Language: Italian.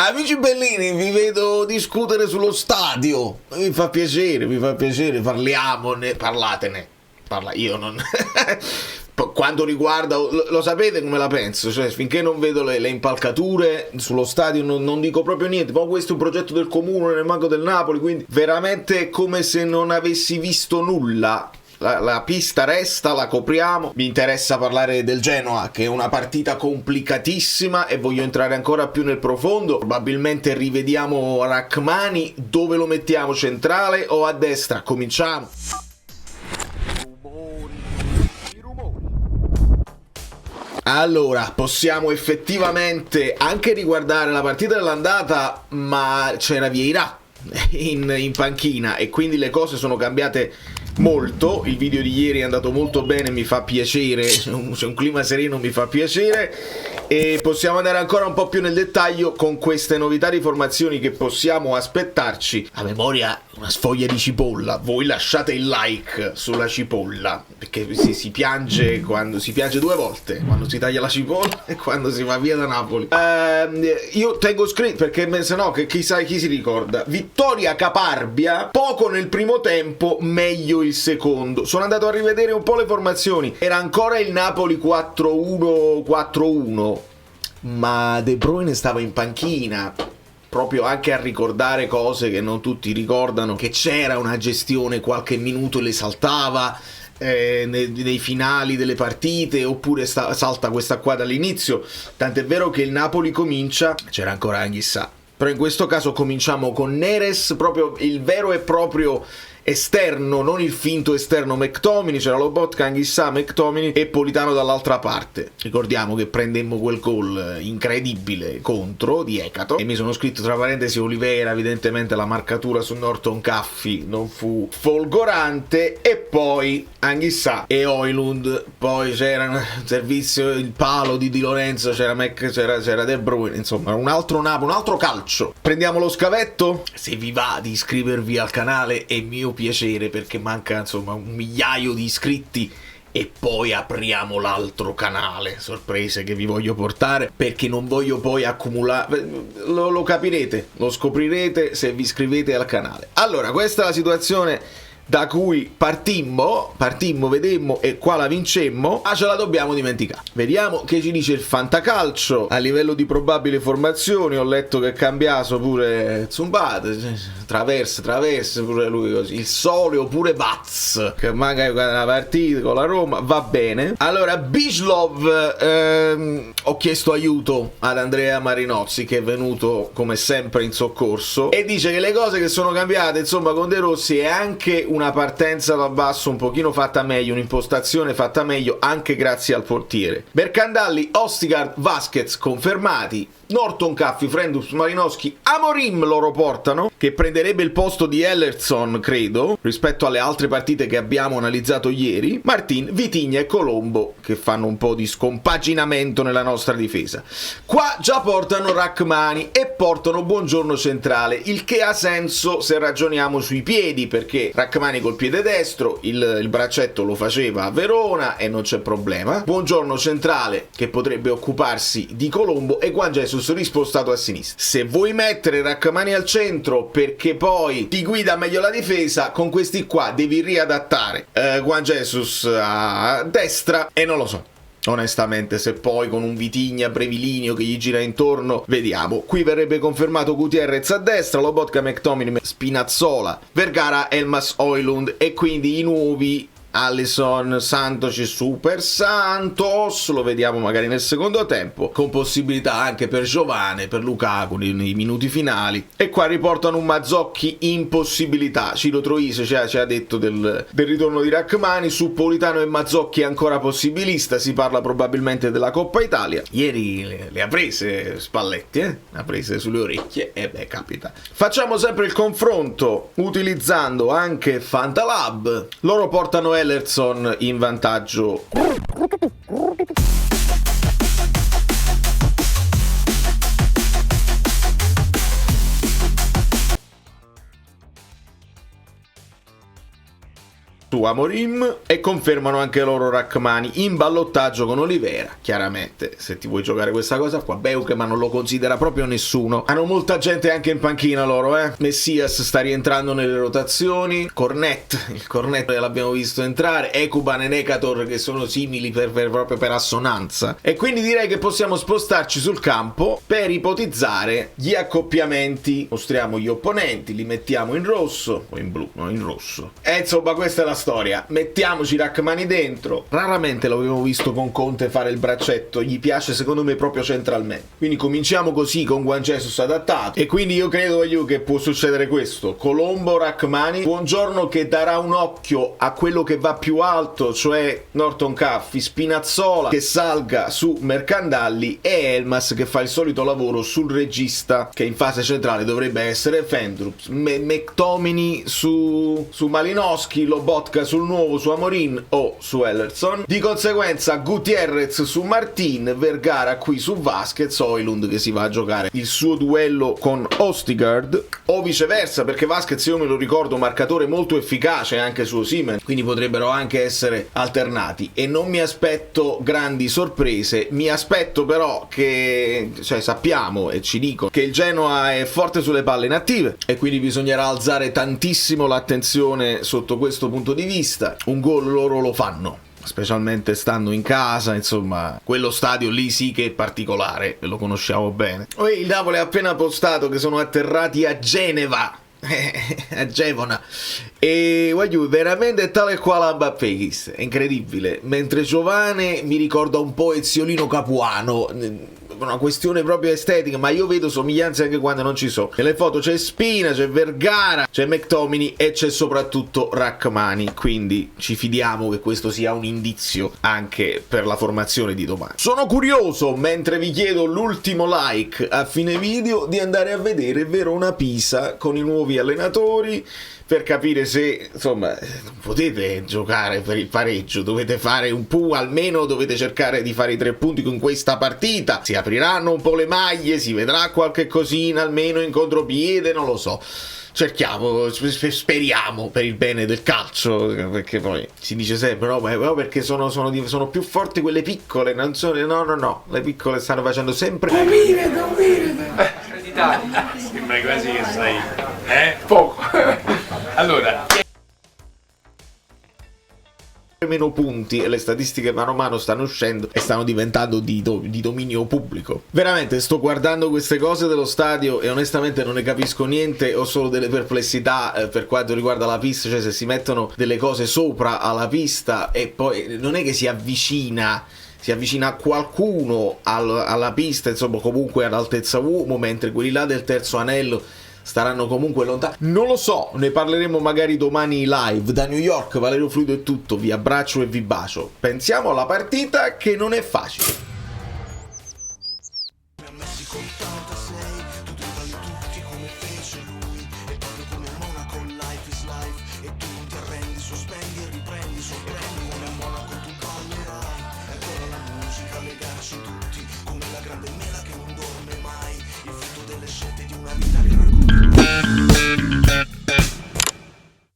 Amici bellini, vi vedo discutere sullo stadio. Mi fa piacere, parliamone, parlatene. Io non... Quanto riguarda, lo sapete come la penso, cioè finché non vedo le impalcature sullo stadio non dico proprio niente. Poi questo è un progetto del comune, nel manco del Napoli, quindi veramente è come se non avessi visto nulla. La pista resta, la copriamo. Mi interessa parlare del Genoa, che è una partita complicatissima, e voglio entrare ancora più nel profondo. Probabilmente rivediamo Rachmani. Dove lo mettiamo, centrale o a destra? Cominciamo. Allora, possiamo effettivamente anche riguardare la partita dell'andata, ma c'era Vieira in panchina e quindi le cose sono cambiate molto. Il video di ieri è andato molto bene, mi fa piacere, c'è un clima sereno, mi fa piacere, e possiamo andare ancora un po' più nel dettaglio con queste novità di formazioni che possiamo aspettarci. A memoria, una sfoglia di cipolla. Voi lasciate il like sulla cipolla, perché si piange quando si piange due volte, quando si taglia la cipolla e quando si va via da Napoli. Io tengo scritto, perché se no chi si ricorda. Vittoria caparbia, poco nel primo tempo, meglio il secondo. Sono andato a rivedere un po' le formazioni, era ancora il Napoli 4-1-4-1, ma De Bruyne stava in panchina, proprio anche a ricordare cose che non tutti ricordano, che c'era una gestione, qualche minuto le saltava nei finali delle partite, oppure salta questa qua dall'inizio, tant'è vero che il Napoli comincia, c'era ancora Anghissà, però in questo caso cominciamo con Neres, proprio il vero e proprio esterno, non il finto esterno McTominay. C'era Lobotka, Anghissà, McTominay e Politano dall'altra parte. Ricordiamo che prendemmo quel gol incredibile contro di Ekato, e mi sono scritto tra parentesi Oliveira, evidentemente la marcatura su Norton Caffey non fu folgorante, e poi Anghissà e Højlund. Poi c'era un servizio, il palo di Di Lorenzo, c'era De Bruyne, insomma un altro Napoli, un altro calcio. Prendiamo lo scavetto. Se vi va di iscrivervi al canale è mio piacere, perché manca insomma 1 migliaio di iscritti, e poi apriamo l'altro canale, sorprese che vi voglio portare, perché non voglio poi accumulare. Lo capirete, lo scoprirete se vi iscrivete al canale. Allora, questa è la situazione da cui partimmo, vedemmo, e qua la vincemmo, ma ce la dobbiamo dimenticare. Vediamo che ci dice il Fantacalcio a livello di probabili formazioni. Ho letto che Cambiaso pure Zumbate, Traverse pure lui così, il Soleo pure Baz, che manca una partita con la Roma, va bene. Allora, Bislov, ho chiesto aiuto ad Andrea Marinozzi, che è venuto come sempre in soccorso, e dice che le cose che sono cambiate insomma con De Rossi è anche una partenza dal basso un pochino fatta meglio, un'impostazione fatta meglio, anche grazie al portiere. Bercandalli, Ostigard, Vasquez confermati, Norton Caffey, Frendus, Malinowski, Amorim loro portano, che prenderebbe il posto di Ellerson, credo, rispetto alle altre partite che abbiamo analizzato ieri. Martin, Vitigna e Colombo, che fanno un po' di scompaginamento nella nostra difesa. Qua già portano Rachmani e portano Buongiorno centrale, il che ha senso se ragioniamo sui piedi, perché Rachmani col piede destro, il braccetto lo faceva a Verona e non c'è problema. Buongiorno centrale, che potrebbe occuparsi di Colombo, e Juan Jesus rispostato a sinistra. Se vuoi mettere Rachmani al centro perché poi ti guida meglio la difesa, con questi qua devi riadattare Juan Jesus a destra, e non lo so onestamente se poi con un Vitigna brevilineo che gli gira intorno, vediamo. Qui verrebbe confermato Gutierrez a destra, Lobotka, McTominay, Spinazzola, Vergara, Elmas, Højlund, e quindi i nuovi Alisson, Santos e Super Santos, lo vediamo magari nel secondo tempo, con possibilità anche per Giovane, per Lukaku nei minuti finali. E qua riportano un Mazzocchi in possibilità. Ciro Troise ci ha detto del ritorno di Rachmani. Su Politano e Mazzocchi è ancora possibilista, si parla probabilmente della Coppa Italia. Ieri le ha prese Spalletti, le ha prese sulle orecchie, e beh, capita. Facciamo sempre il confronto utilizzando anche Fantalab. Loro portano Ellerson in vantaggio. su Amorim e confermano anche loro Rachmani in ballottaggio con Oliveira. Chiaramente, se ti vuoi giocare questa cosa qua, Beukema non lo considera proprio nessuno. Hanno molta gente anche in panchina loro, Messias sta rientrando nelle rotazioni, il Cornet l'abbiamo visto entrare, Ekuban e Nekator che sono simili proprio per assonanza, e quindi direi che possiamo spostarci sul campo per ipotizzare gli accoppiamenti. Mostriamo gli opponenti, li mettiamo in rosso o in blu, no, in rosso, e insomma questa è la storia. Mettiamoci Rachmani dentro. Raramente l'avevo visto con Conte fare il braccetto, gli piace secondo me proprio centralmente, quindi cominciamo così con Juan Jesus adattato, e quindi io credo che può succedere questo: Colombo, Rachmani, Buongiorno che darà un occhio a quello che va più alto, cioè Norton Caffi, Spinazzola che salga su Mercandalli e Elmas che fa il solito lavoro sul regista, che in fase centrale dovrebbe essere Fendrups, McTominay su Malinowski, Lobotka sul nuovo, su Amorim o su Ellerson. Di conseguenza Gutierrez su Martin, Vergara qui su Vasquez, Højlund che si va a giocare il suo duello con Østigard, o viceversa, perché Vasquez, io me lo ricordo, marcatore molto efficace anche su Osimhen, quindi potrebbero anche essere alternati. E non mi aspetto grandi sorprese, mi aspetto però che, sappiamo e ci dicono che il Genoa è forte sulle palle inattive e quindi bisognerà alzare tantissimo l'attenzione sotto questo punto di vista. Un gol loro lo fanno, specialmente stando in casa, insomma quello stadio lì sì che è particolare, lo conosciamo bene. Il Napoli ha appena postato che sono atterrati a Genova a Gevona, e voglio veramente tale quale Mbappé, è incredibile. Mentre Giovane mi ricorda un po' Eziolino Capuano, una questione proprio estetica, ma io vedo somiglianze anche quando non ci sono. Nelle foto c'è Spina, c'è Vergara, c'è McTominay e c'è soprattutto Rachmani, quindi ci fidiamo che questo sia un indizio anche per la formazione di domani. Sono curioso, mentre vi chiedo l'ultimo like a fine video, di andare a vedere Verona Pisa con i nuovi allenatori, per capire se, insomma, non potete giocare per il pareggio, dovete fare un almeno dovete cercare di fare i 3 punti con questa partita. Si apriranno un po' le maglie, si vedrà qualche cosina almeno in contropiede, non lo so. Cerchiamo, speriamo per il bene del calcio, perché poi si dice sempre no, perché sono più forti quelle piccole, non sono, no, le piccole stanno facendo sempre sembra quasi che sai poco. Allora, meno punti, e le statistiche mano a mano stanno uscendo e stanno diventando di dominio pubblico. Veramente sto guardando queste cose dello stadio e onestamente non ne capisco niente, ho solo delle perplessità per quanto riguarda la pista, cioè se si mettono delle cose sopra alla pista e poi non è che si avvicina qualcuno alla pista, insomma comunque all'altezza uomo, mentre quelli là del terzo anello staranno comunque lontani. Non lo so, ne parleremo magari domani live. Da New York, Valerio Fluido è tutto, vi abbraccio e vi bacio. Pensiamo alla partita che non è facile.